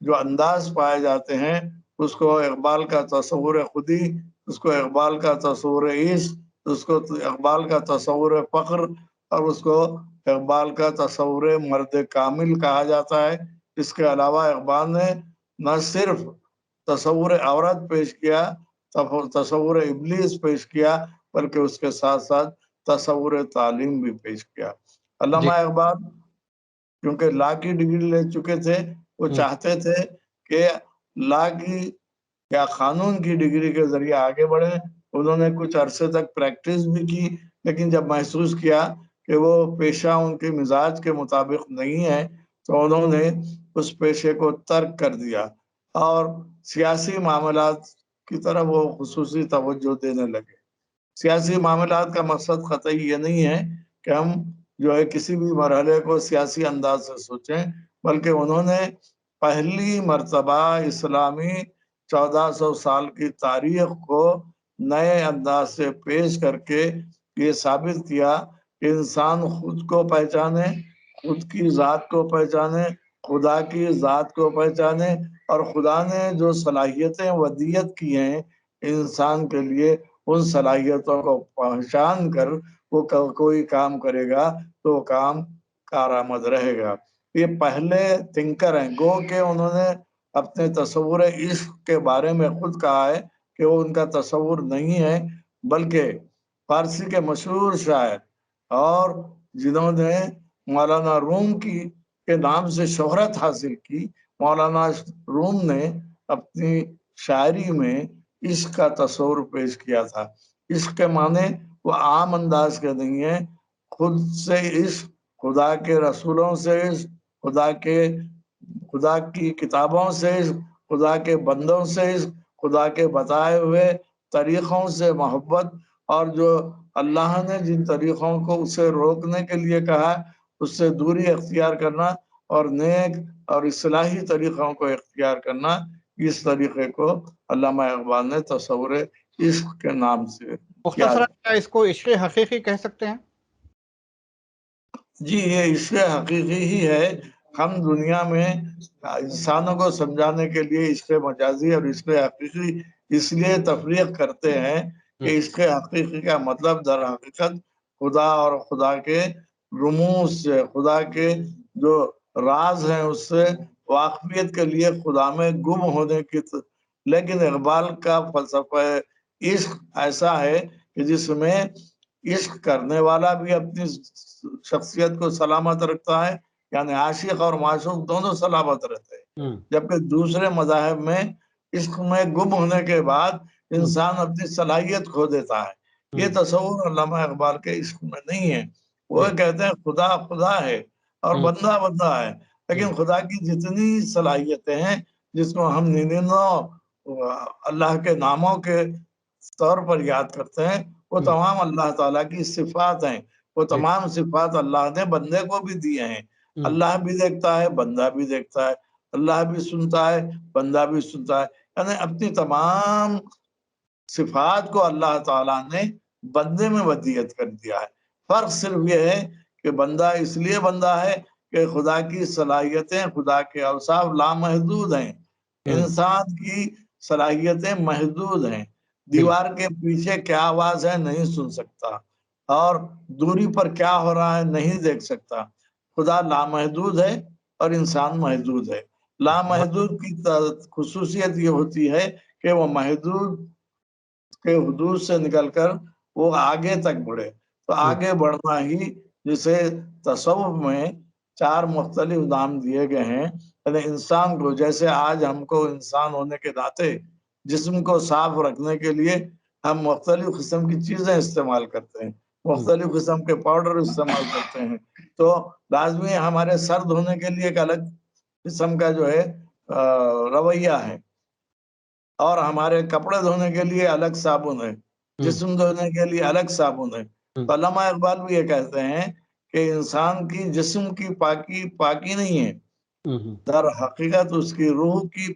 جو انداز پائے جاتے ہیں اس کو اقبال کا تصور خودی، اس کو اقبال کا تصور عشق، اس کو اقبال کا تصور فخر، اور اس کو اقبال کا تصور مرد کامل کہا جاتا ہے۔ اس کے علاوہ اقبال نے نہ صرف تصور عورت پیش کیا، تصور ابلیس پیش کیا، بلکہ اس کے ساتھ ساتھ تصور تعلیم بھی پیش کیا۔ علامہ جی اقبال کیونکہ لا کی ڈگری لے چکے تھے، وہ چاہتے تھے کہ لا کی یا قانون کی ڈگری کے ذریعے آگے بڑھیں۔ انہوں نے کچھ عرصے تک پریکٹس بھی کی، لیکن جب محسوس کیا کہ وہ پیشہ ان کے مزاج کے مطابق نہیں ہے تو انہوں نے اس پیشے کو ترک کر دیا اور سیاسی معاملات کی طرف وہ خصوصی توجہ دینے لگے۔ سیاسی معاملات کا مقصد قطعی یہ نہیں ہے کہ ہم جو ہے کسی بھی مرحلے کو سیاسی انداز سے سوچیں، بلکہ انہوں نے پہلی مرتبہ اسلامی 1400 سال کی تاریخ کو نئے انداز سے پیش کر کے یہ ثابت کیا کہ انسان خود کو پہچانے، خود کی ذات کو پہچانے، خدا کی ذات کو پہچانے، اور خدا نے جو صلاحیتیں ودیت کی ہیں انسان کے لیے، ان صلاحیتوں کو پہچان کر وہ کوئی کام کرے گا تو وہ کام کارآمد رہے گا۔ یہ پہلے تھنکر ہیں، گو کہ انہوں نے اپنے تصور عشق کے بارے میں خود کہا ہے کہ وہ ان کا تصور نہیں ہے، بلکہ فارسی کے مشہور شاعر اور جنہوں نے مولانا روم کے نام سے شہرت حاصل کی، مولانا روم نے اپنی شاعری میں عشق کا تصور پیش کیا تھا۔ عشق کے معنی وہ عام انداز کے نہیں ہیں، خود سے عشق، خدا کے رسولوں سے عشق، خدا کی کتابوں سے عشق، خدا کے بندوں سے عشق، خدا کے بتائے ہوئے طریقوں سے محبت، اور جو اللہ نے جن طریقوں کو اسے روکنے کے لیے کہا اس سے دوری اختیار کرنا، اور نیک اور اصلاحی طریقوں کو اختیار کرنا، اس طریقے کو علامہ اقبال نے تصور عشق کے نام سے مختصراً یاد۔ کیا اس کو عشق حقیقی کہہ سکتے ہیں؟ جی یہ عشق حقیقی ہی ہے۔ ہم دنیا میں انسانوں کو سمجھانے کے لیے عشق مجازی اور عشق حقیقی اس لیے تفریق کرتے ہیں کہ عشق حقیقی کا مطلب در حقیقت خدا اور خدا کے رموز سے، خدا کے جو راز ہیں اس سے واقفیت کے لیے خدا میں گم ہونے کی لیکن اقبال کا فلسفہ عشق ایسا ہے کہ جس میں عشق کرنے والا بھی اپنی شخصیت کو سلامت رکھتا ہے، یعنی عاشق اور معشوق دونوں سلامت رہتے ہیں، جبکہ دوسرے مذاہب میں عشق میں گم ہونے کے بعد انسان اپنی صلاحیت کھو دیتا ہے۔ یہ تصور علامہ اقبال کے عشق میں نہیں ہے۔ وہ کہتے ہیں خدا خدا ہے اور بندہ بندہ ہے، لیکن خدا کی جتنی صلاحیتیں ہیں جس کو ہم 99 اللہ کے ناموں کے طور پر یاد کرتے ہیں، وہ تمام اللہ تعالیٰ کی صفات ہیں۔ وہ تمام صفات اللہ نے بندے کو بھی دیے ہیں۔ اللہ بھی دیکھتا ہے، بندہ بھی دیکھتا ہے، اللہ بھی سنتا ہے، بندہ بھی سنتا ہے، یعنی اپنی تمام صفات کو اللہ تعالیٰ نے بندے میں ودیت کر دیا ہے۔ فرق صرف یہ ہے کہ بندہ اس لیے بندہ ہے کہ خدا کی صلاحیتیں، خدا کے اوصاف لامحدود ہیں، انسان کی صلاحیتیں محدود ہیں۔ دیوار کے پیچھے کیا آواز ہے نہیں سن سکتا، اور دوری پر کیا ہو رہا ہے نہیں دیکھ سکتا۔ خدا لامحدود ہے اور انسان محدود ہے۔ لامحدود کی خصوصیت یہ ہوتی ہے کہ وہ محدود کے حدود سے نکل کر وہ آگے تک بڑھے۔ تو آگے بڑھنا ہی جسے تصوف میں 4 مختلف نام دیے گئے ہیں، یعنی انسان کو، جیسے آج ہم کو انسان ہونے کے ناطے جسم کو صاف رکھنے کے لیے ہم مختلف قسم کی چیزیں استعمال کرتے ہیں، مختلف قسم کے پاؤڈر استعمال کرتے ہیں، تو لازمی ہمارے سر دھونے کے لیے ایک الگ قسم کا جو ہے رویہ ہے، اور ہمارے کپڑے دھونے کے لیے الگ صابن ہے، جسم دھونے کے لیے الگ صابن ہے۔ تو علامہ اقبال بھی یہ کہتے ہیں کہ انسان کی جسم کی پاکی نہیں ہے، در حقیقت اس کی روح کی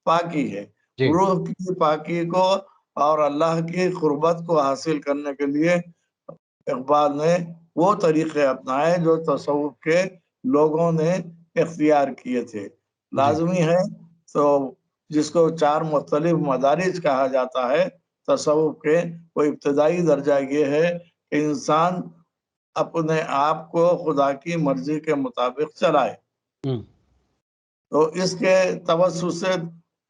پاکی ہے۔ روح کی پاکی کو اور اللہ کی قربت کو حاصل کرنے کے لیے اقبال نے وہ طریقے اپنائے جو تصوف کے لوگوں نے اختیار کیے تھے۔ لازمی ہے. تو جس کو 4 مختلف مدارج کہا جاتا ہے تصوف کے، وہ ابتدائی درجہ یہ ہے کہ انسان اپنے آپ کو خدا کی مرضی کے مطابق چلائے. تو اس کے توسط سے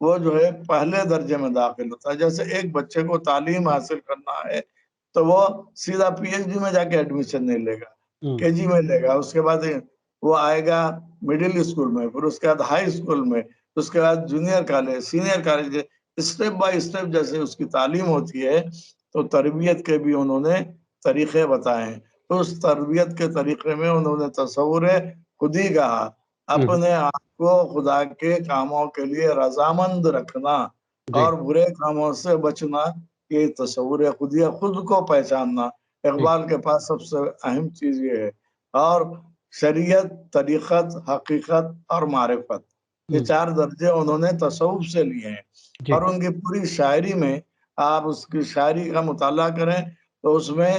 وہ جو ہے پہلے درجے میں داخل ہوتا ہے. جیسے ایک بچے کو تعلیم حاصل کرنا ہے تو وہ سیدھا پی ایچ ڈی میں جا کے ایڈمیشن نہیں لے گا، کے جی میں لے گا، اس کے بعد وہ آئے گا مڈل اسکول میں، پھر اس کے بعد ہائی اسکول میں، اس کے بعد junior college, senior college, step by step جیسے اس کی تعلیم ہوتی ہے. تو تربیت کے بھی انہوں نے طریقے بتائے ہیں. تو اس تربیت کے طریقے میں انہوں نے تصور خود ہی کہا، اپنے آپ کو خدا کے کاموں کے لیے رضامند رکھنا اور برے کاموں سے بچنا، یہ تصور خود ہی، خود کو پہچاننا. اقبال کے پاس سب سے اہم چیز یہ ہے. اور شریعت، طریقت، حقیقت اور معرفت، یہ 4 درجے انہوں نے تصوف سے لیے ہیں. اور ان کی پوری شاعری میں آپ اس کی شاعری کا مطالعہ کریں تو اس میں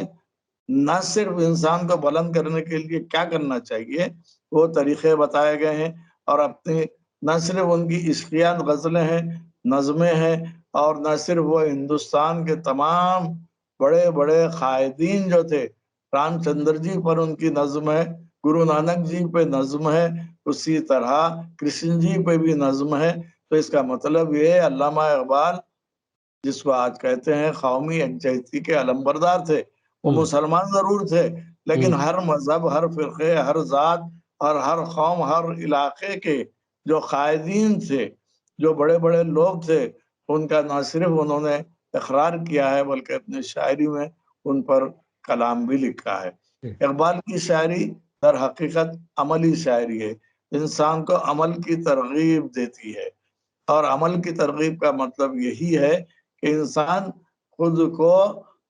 نہ صرف انسان کو بلند کرنے کے لیے کیا کرنا چاہیے وہ طریقے بتائے گئے ہیں، اور اپنی نہ صرف ان کی عشقیات غزلیں ہیں، نظمیں ہیں، اور نہ صرف وہ ہندوستان کے تمام بڑے بڑے قائدین جو تھے، رام چندر جی پر ان کی نظم ہے، گرو نانک جی پہ نظم ہے، اسی طرح کرشن جی پہ بھی نظم ہے. تو اس کا مطلب یہ ہے علامہ اقبال جس کو آج کہتے ہیں قومی یکجہتی کے علمبردار تھے. وہ مسلمان ضرور تھے لیکن ہر مذہب، ہر فرقے، ہر ذات اور ہر قوم، ہر علاقے کے جو قائدین تھے، جو بڑے بڑے لوگ تھے، ان کا نہ صرف انہوں نے اقرار کیا ہے بلکہ اپنی شاعری میں ان پر کلام بھی لکھا ہے. اقبال کی شاعری در حقیقت عملی شاعری ہے، انسان کو عمل کی ترغیب دیتی ہے. اور عمل کی ترغیب کا مطلب یہی ہے کہ انسان خود کو،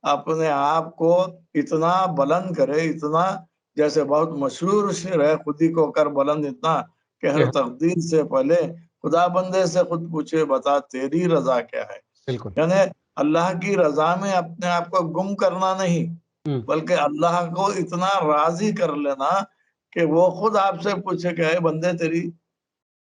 اپنے آپ کو اتنا بلند کرے، اتنا، جیسے بہت مشہور شعر ہے، خود ہی کو کر بلند اتنا کہ ہر تقدیر سے پہلے خدا بندے سے خود پوچھے بتا تیری رضا کیا ہے. یعنی اللہ کی رضا میں اپنے آپ کو گم کرنا نہیں، بلکہ اللہ کو اتنا راضی کر لینا کہ وہ خود آپ سے پوچھے کہ اے بندے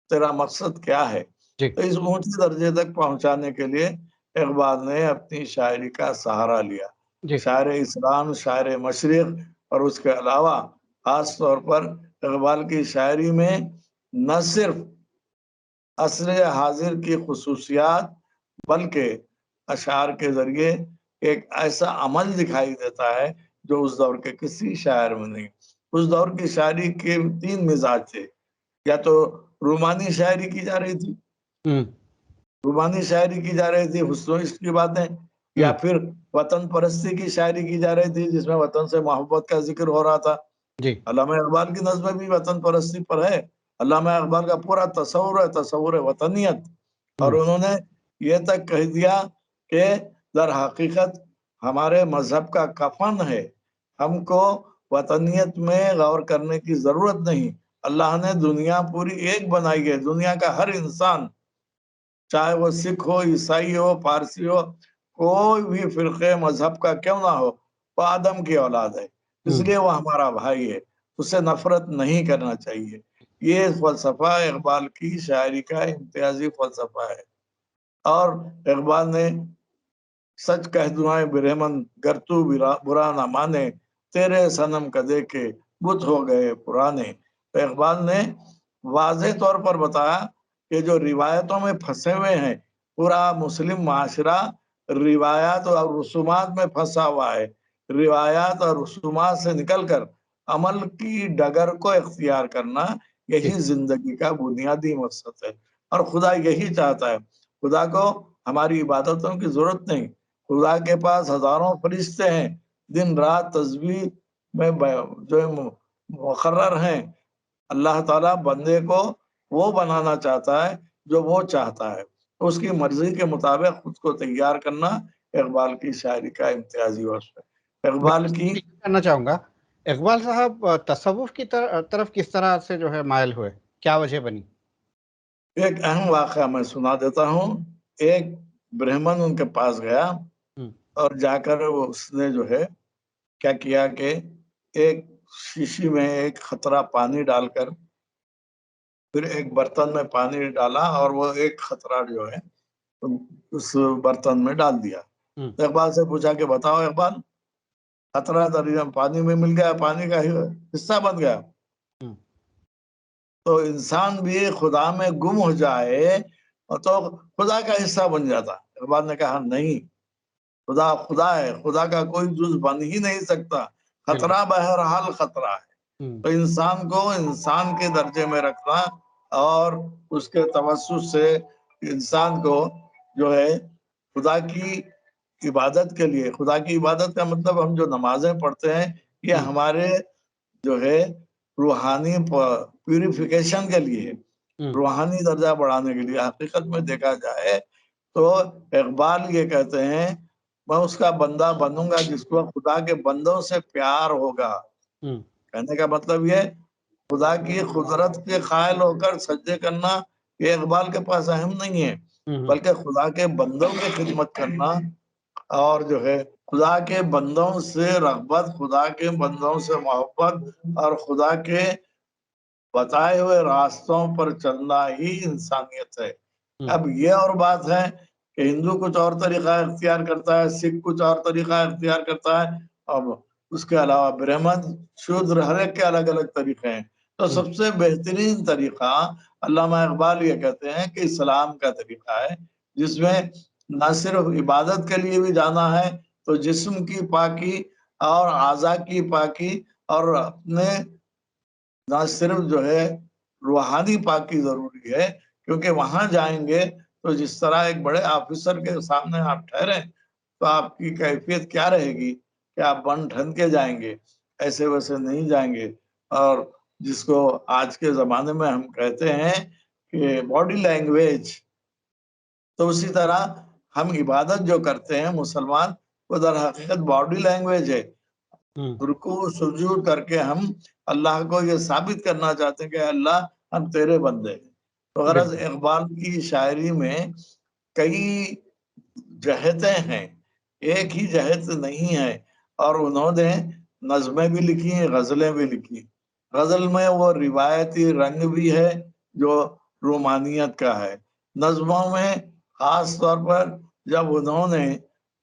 تیرا مقصد کیا ہے. تو اس اونچے درجے تک پہنچانے کے لیے اقبال نے اپنی شاعری کا سہارا لیا. شاعر اسلام، شاعر مشرق، اور اس کے علاوہ خاص طور پر اقبال کی شاعری میں نہ صرف عصر حاضر کی خصوصیات بلکہ اشعار کے ذریعے ایک ایسا عمل دکھائی دیتا ہے جو اس دور کے کسی شاعر میں نہیں. اس دور کی شاعری کے 3 مزاج تھے، یا تو رومانی شاعری کی جا رہی تھی، رومانی شاعری کی جا رہی تھی، حسن و عشق کی باتیں، یا پھر وطن پرستی کی شاعری کی جا رہی تھی جس میں وطن سے محبت کا ذکر ہو رہا تھا. علامہ اقبال کی نظمیں بھی وطن پرستی پر ہے. علامہ اقبال کا پورا تصور ہے تصور وطنیت، اور انہوں نے یہ تک کہہ دیا کہ در حقیقت ہمارے مذہب کا کفن ہے، ہم کو وطنیت میں غور کرنے کی ضرورت نہیں. اللہ نے دنیا پوری ایک بنائی ہے، دنیا کا ہر انسان چاہے وہ سکھ ہو، عیسائی ہو، پارسی ہو، کوئی بھی فرقے مذہب کا کیوں نہ ہو، وہ آدم کی اولاد ہے، اس لیے وہ ہمارا بھائی ہے، اس سے نفرت نہیں کرنا چاہیے. یہ فلسفہ اقبال کی شاعری کا امتیازی فلسفہ ہے. اور اقبال نے سچ کہہ دعائیں برہمن گر تو برا نہ مانے، تیرے صنم کا دیکھے بت ہو گئے پرانے. تو اقبال نے واضح طور پر بتایا کہ جو روایتوں میں پھنسے ہوئے ہیں، پورا مسلم معاشرہ روایات اور رسومات میں پھنسا ہوا ہے. روایات اور رسومات سے نکل کر عمل کی ڈگر کو اختیار کرنا، یہی زندگی کا بنیادی مقصد ہے. اور خدا یہی چاہتا ہے. خدا کو ہماری عبادتوں کی ضرورت نہیں، خدا کے پاس ہزاروں فرشتے ہیں، دن رات تسبیح میں جو مقرر ہیں. اللہ تعالیٰ بندے کو وہ بنانا چاہتا ہے جو وہ چاہتا ہے، اس کی مرضی کے مطابق خود کو تیار کرنا اقبال کی شاعری کا امتیازی وصف ہے. اقبال کی کرنا چاہوں گا، اقبال صاحب تصوف کی طرف کس طرح سے جو ہے مائل ہوئے، کیا وجہ بنی؟ ایک اہم واقعہ میں سنا دیتا ہوں. ایک برہمن ان کے پاس گیا اور جا کر اس نے جو ہے کیا کیا کہ ایک شیشی میں ایک خطرہ پانی ڈال کر پھر ایک برتن میں پانی ڈالا اور وہ ایک خطرہ جو ہے اس برتن میں ڈال دیا. اقبال سے پوچھا کہ بتاؤ اقبال، خطرہ دریا پانی میں مل گیا، پانی کا حصہ بن گیا. تو انسان بھی خدا میں گم ہو جائے تو خدا کا حصہ بن جاتا. اقبال نے کہا نہیں، خدا خدا ہے، خدا کا کوئی جز بن ہی نہیں سکتا. خطرہ بہرحال خطرہ ہے. تو انسان کو انسان کے درجے میں رکھنا اور اس کے توسط سے انسان کو جو ہے خدا کی عبادت کے لیے، خدا کی عبادت کا مطلب ہم جو نمازیں پڑھتے ہیں یہ ہمارے جو ہے روحانی پیوریفیکیشن کے لیے، روحانی درجہ بڑھانے کے لیے. حقیقت میں دیکھا جائے تو اقبال یہ کہتے ہیں میں اس کا بندہ بنوں گا جس کو خدا کے بندوں سے پیار ہوگا. کہنے کا مطلب یہ خدا کی قدرت کے قائل ہو کر سجدے کرنا یہ اقبال کے پاس اہم نہیں ہے، بلکہ خدا کے بندوں کی خدمت کرنا اور جو ہے خدا کے بندوں سے رغبت، خدا کے بندوں سے محبت اور خدا کے بتائے ہوئے راستوں پر چلنا ہی انسانیت ہے. اب یہ اور بات ہے کہ ہندو کچھ اور طریقہ اختیار کرتا ہے، سکھ کچھ اور طریقہ اختیار کرتا ہے، اب اس کے علاوہ برہمن، شودر، ہر ایک کے الگ الگ طریقے ہیں. تو سب سے بہترین طریقہ علامہ اقبال یہ کہتے ہیں کہ اسلام کا طریقہ ہے، جس میں نہ صرف عبادت کے لیے بھی جانا ہے تو جسم کی پاکی اور اعضاء کی پاکی اور اپنے نہ صرف جو ہے روحانی پاکی ضروری ہے، کیونکہ وہاں جائیں گے تو جس طرح ایک بڑے آفیسر کے سامنے آپ ٹھہرے تو آپ کی کیفیت کیا رہے گی کہ آپ بن ٹھن کے جائیں گے، ایسے ویسے نہیں جائیں گے. اور جس کو آج کے زمانے میں ہم کہتے ہیں کہ باڈی لینگویج، تو اسی طرح ہم عبادت جو کرتے ہیں مسلمان، وہ در حقیقت باڈی لینگویج ہے. رکوع سجود کر کے ہم اللہ کو یہ ثابت کرنا چاہتے ہیں کہ اللہ ہم تیرے بندے ہیں. تو غرض اقبال کی شاعری میں کئی جہتیں ہیں، ایک ہی جہت نہیں ہے. اور انہوں نے نظمیں بھی لکھی ہیں، غزلیں بھی لکھی. غزل میں وہ روایتی رنگ بھی ہے جو رومانیت کا ہے. نظموں میں خاص طور پر جب انہوں نے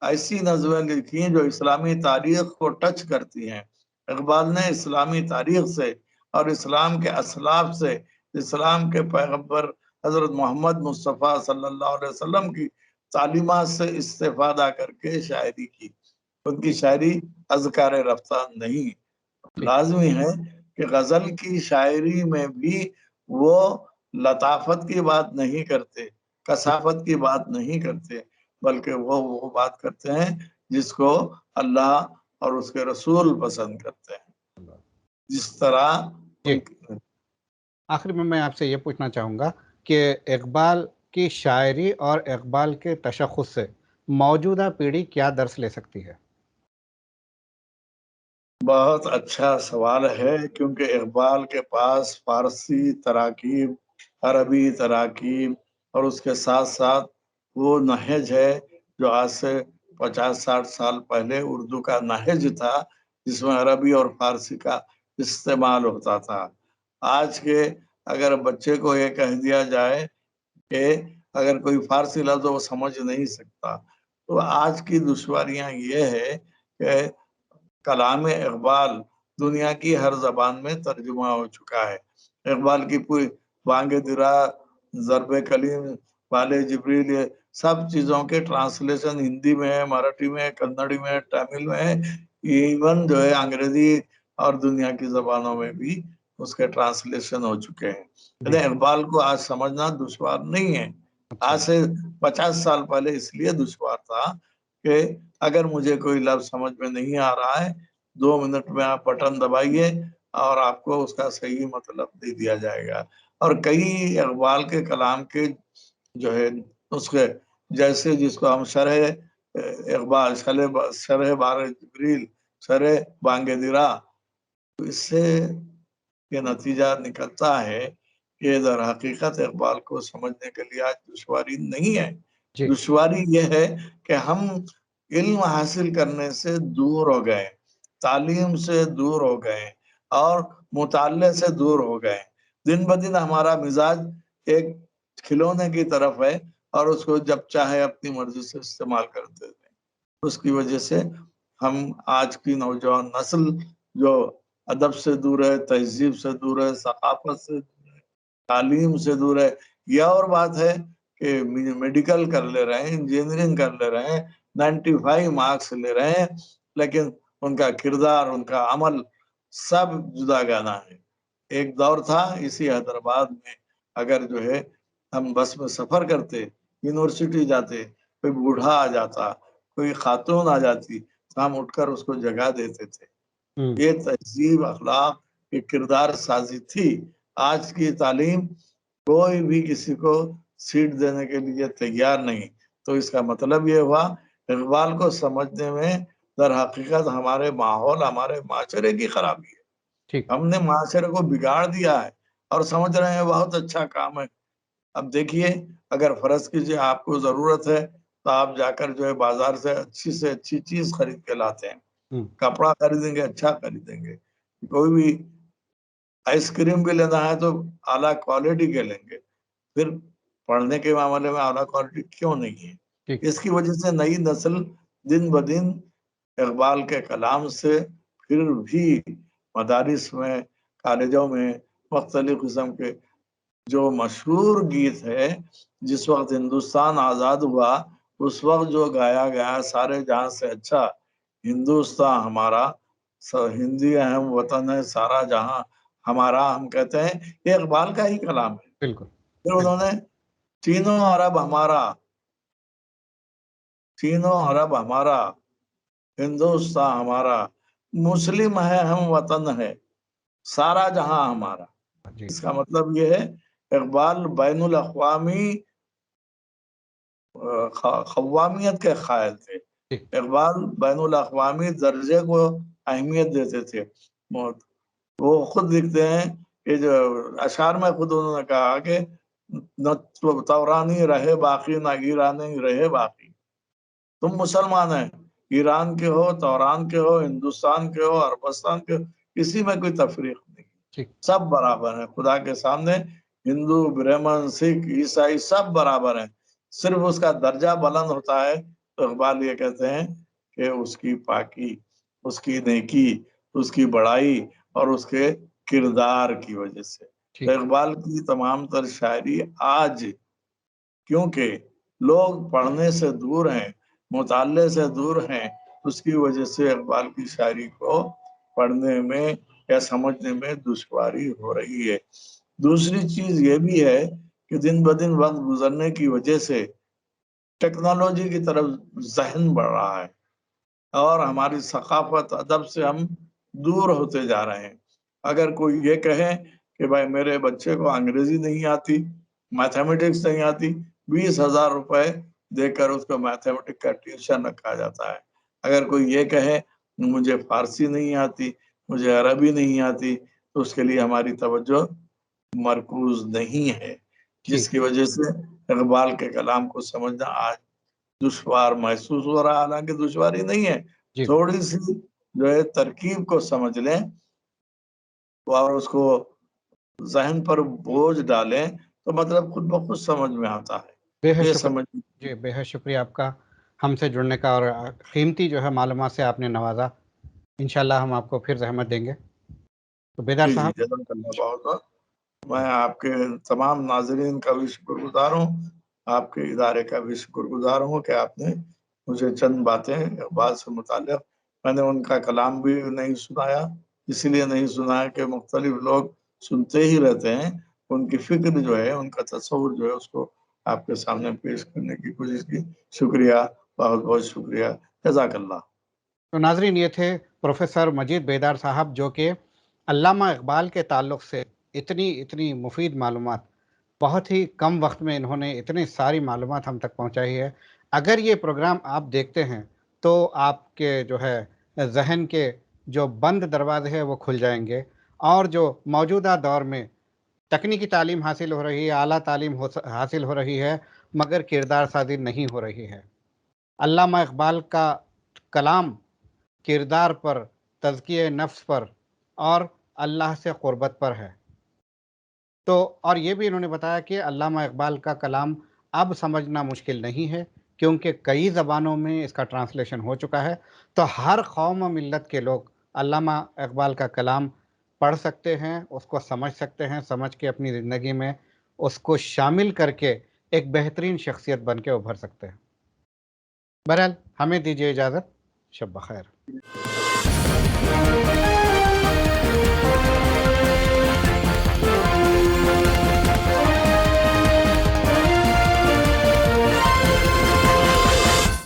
ایسی نظمیں لکھی جو اسلامی تاریخ کو ٹچ کرتی ہیں. اقبال نے اسلامی تاریخ سے اور اسلام کے اسلاف سے، اسلام کے پیغمبر حضرت محمد مصطفیٰ صلی اللہ علیہ وسلم کی تعلیمات سے استفادہ کر کے شاعری کی. ان کی شاعری اذکار رفتہ نہیں. لازمی ہے کہ غزل کی شاعری میں بھی وہ لطافت کی بات نہیں کرتے، کثافت کی بات نہیں کرتے، بلکہ وہ بات کرتے ہیں جس کو اللہ اور اس کے رسول پسند کرتے ہیں. جس طرح آخر میں آپ سے یہ پوچھنا چاہوں گا کہ اقبال کی شاعری اور اقبال کے تشخص سے موجودہ پیڑھی کیا درس لے سکتی ہے؟ بہت اچھا سوال ہے، کیونکہ اقبال کے پاس فارسی تراکیب، عربی تراکیب اور اس کے ساتھ ساتھ وہ نہج ہے جو آج سے 50-60 سال پہلے اردو کا نہج تھا، جس میں عربی اور فارسی کا استعمال ہوتا تھا. آج کے اگر بچے کو یہ کہہ دیا جائے کہ اگر کوئی فارسی لفظ وہ سمجھ نہیں سکتا، تو آج کی دشواریاں یہ ہے کہ کلام اقبال دنیا کی ہر زبان میں ترجمہ ہو چکا ہے. اقبال کی پوری بانگ درا، ضرب کلیم، والے جبریل، یہ سب چیزوں کے ٹرانسلیشن ہندی میں ہے، مراٹھی میں ہے، کنڑی میں ہے، تامل میں ہے، ایون جو ہے انگریزی اور دنیا کی زبانوں میں بھی اس کے ٹرانسلیشن ہو چکے ہیں. اقبال کو آج سمجھنا دشوار نہیں ہے. آج سے 50 سال پہلے اس لیے دشوار تھا کہ اگر مجھے کوئی لفظ سمجھ میں نہیں آ رہا ہے، 2 منٹ میں آپ بٹن دبائیے اور آپ کو اس کا صحیح مطلب دے دیا جائے گا. اور کئی اقبال کے کلام کے جو ہے نسخے، جیسے جس کو ہم شرح اقبال، شرح بار جبریل، شرح بانگ درا، اس سے یہ نتیجہ نکلتا ہے کہ در حقیقت اقبال کو سمجھنے کے لیے آج دشواری نہیں ہے. دشواری یہ ہے کہ ہم علم حاصل کرنے سے دور ہو گئے، تعلیم سے دور ہو گئے اور مطالعے سے دور ہو گئے. دن بدن ہمارا مزاج ایک کھلونے کی طرف ہے اور اس کو جب چاہے اپنی مرضی سے استعمال کرتے تھے. اس کی وجہ سے ہم آج کی نوجوان نسل جو ادب سے دور ہے، تہذیب سے دور ہے، ثقافت سے دور ہے، تعلیم سے دور ہے. یہ اور بات ہے کہ میڈیکل کر لے رہے ہیں، انجینئرنگ کر لے رہے ہیں، 95 مارکس لے رہے ہیں، لیکن ان کا کردار، ان کا عمل سب جدا گانا ہے. ایک دور تھا اسی حیدرآباد میں، اگر جو ہے ہم بس میں سفر کرتے، یونیورسٹی جاتے، کوئی بوڑھا آ جاتا، کوئی خاتون آ جاتی، تو ہم اٹھ کر اس کو جگہ دیتے تھے. یہ تہذیب، اخلاق کی کردار سازی تھی. آج کی تعلیم کوئی بھی کسی کو سیٹ دینے کے لیے تیار نہیں. تو اس کا مطلب یہ ہوا اقبال کو سمجھنے میں در حقیقت ہمارے ماحول، ہمارے معاشرے کی خرابی ہے. ٹھیک. ہم نے معاشرے کو بگاڑ دیا ہے اور سمجھ رہے ہیں بہت اچھا کام ہے. اب دیکھیے، اگر فرض کیجیے آپ کو ضرورت ہے تو آپ جا کر جو ہے بازار سے اچھی چیز خرید کے لاتے ہیں. کپڑا خریدیں گے اچھا خریدیں گے. کوئی بھی آئس کریم بھی لینا ہے تو اعلیٰ کوالٹی کے لیں گے. پھر پڑھنے کے معاملے میں اعلیٰ کوالٹی کیوں نہیں ہے؟ اس کی وجہ سے نئی نسل دن بدن اقبال کے کلام سے پھر بھی مدارس میں، کالجوں میں مختلف قسم کے جو مشہور گیت ہے، جس وقت ہندوستان آزاد ہوا اس وقت جو گایا گیا سارے جہاں سے اچھا ہندوستان ہمارا، ہندی اہم وطن ہے سارا جہاں ہمارا، ہم کہتے ہیں یہ اقبال کا ہی کلام ہے. بالکل. پھر انہوں نے تینوں عرب ہمارا، تینوں عرب ہمارا، ہندوستان ہمارا، مسلم ہے ہم وطن ہے سارا جہاں ہمارا. اس کا مطلب یہ ہے اقبال بین الاقوامی قوامیت کے قائل تھے. اقبال بین الاقوامی درجے کو اہمیت دیتے تھے. وہ خود لکھتے ہیں کہ جو اشعار میں خود انہوں نے کہا کہ نہ تورانی رہے باقی نہ ایرانی رہے باقی. تم مسلمان ہیں، ایران کے ہو، توران کے ہو، ہندوستان کے ہو، عربستان کے ہو، کسی میں کوئی تفریق نہیں. سب برابر ہیں خدا کے سامنے. ہندو، برہمن، سکھ، عیسائی سب برابر ہیں. صرف اس کا درجہ بلند ہوتا ہے تو اقبال یہ کہتے ہیں کہ اس کی پاکی، اس کی نیکی، اس کی بڑائی اور اس کے کردار کی وجہ سے. تو اقبال کی تمام تر شاعری آج کیونکہ لوگ پڑھنے سے دور ہیں، مطالعے سے دور ہیں، اس کی وجہ سے اقبال کی شاعری کو پڑھنے میں یا سمجھنے میں دشواری ہو رہی ہے. دوسری چیز یہ بھی ہے کہ دن بدن وقت گزرنے کی وجہ سے ٹیکنالوجی کی طرف ذہن بڑھ رہا ہے اور ہماری ثقافت، ادب سے ہم دور ہوتے جا رہے ہیں. اگر کوئی یہ کہے کہ بھائی میرے بچے کو انگریزی نہیں آتی، میتھمیٹکس نہیں آتی، 20,000 روپے دے کر اس کو میتھمیٹکس کا ٹیوشن رکھا جاتا ہے. اگر کوئی یہ کہے مجھے فارسی نہیں آتی، مجھے عربی نہیں آتی، تو اس کے لیے ہماری توجہ مرکوز نہیں ہے، جس کی وجہ سے اقبال کے کلام کو سمجھنا آج دشوار محسوس ہو رہا. حالانکہ دشواری نہیں ہے، تھوڑی سی جو ہے ترکیب کو سمجھ لیں اور اس کو ذہن پر بوجھ ڈالیں تو مطلب خود بخود سمجھ میں آتا ہے. یہ سمجھ جی بے حد شکریہ آپ کا ہم سے جڑنے کا، اور قیمتی جو ہے معلومات سے آپ نے نوازا. انشاءاللہ ہم آپ کو پھر زحمت دیں گے. تو بیدار جی صاحب، جزاک اللہ بہت بہت. میں آپ کے تمام ناظرین کا بھی شکر گزار ہوں، آپ کے ادارے کا بھی شکر گزار ہوں کہ آپ نے مجھے چند باتیں اقبال سے متعلق، میں نے ان کا کلام بھی نہیں سنایا، اسی لیے نہیں سنایا کہ مختلف لوگ سنتے ہی رہتے ہیں، ان کی فکر جو ہے، ان کا تصور جو ہے، اس کو آپ کے سامنے پیش کرنے کی کوشش کی. شکریہ، بہت بہت شکریہ، جزاک اللہ. تو ناظرین، یہ تھے پروفیسر مجید بیدار صاحب، جو کہ علامہ اقبال کے تعلق سے اتنی مفید معلومات، بہت ہی کم وقت میں انہوں نے اتنی ساری معلومات ہم تک پہنچائی ہے. اگر یہ پروگرام آپ دیکھتے ہیں تو آپ کے جو ہے ذہن کے جو بند دروازے ہیں وہ کھل جائیں گے، اور جو موجودہ دور میں تکنیکی تعلیم حاصل ہو رہی ہے، اعلیٰ تعلیم حاصل ہو رہی ہے، مگر کردار سازی نہیں ہو رہی ہے. علامہ اقبال کا کلام کردار پر، تزکیہ نفس پر اور اللہ سے قربت پر ہے. تو اور یہ بھی انہوں نے بتایا کہ علامہ اقبال کا کلام اب سمجھنا مشکل نہیں ہے کیونکہ کئی زبانوں میں اس کا ٹرانسلیشن ہو چکا ہے، تو ہر قوم و ملت کے لوگ علامہ اقبال کا کلام پڑھ سکتے ہیں، اس کو سمجھ سکتے ہیں، سمجھ کے اپنی زندگی میں اس کو شامل کر کے ایک بہترین شخصیت بن کے ابھر سکتے ہیں۔ بہرحال ہمیں دیجیے اجازت، شب بخیر۔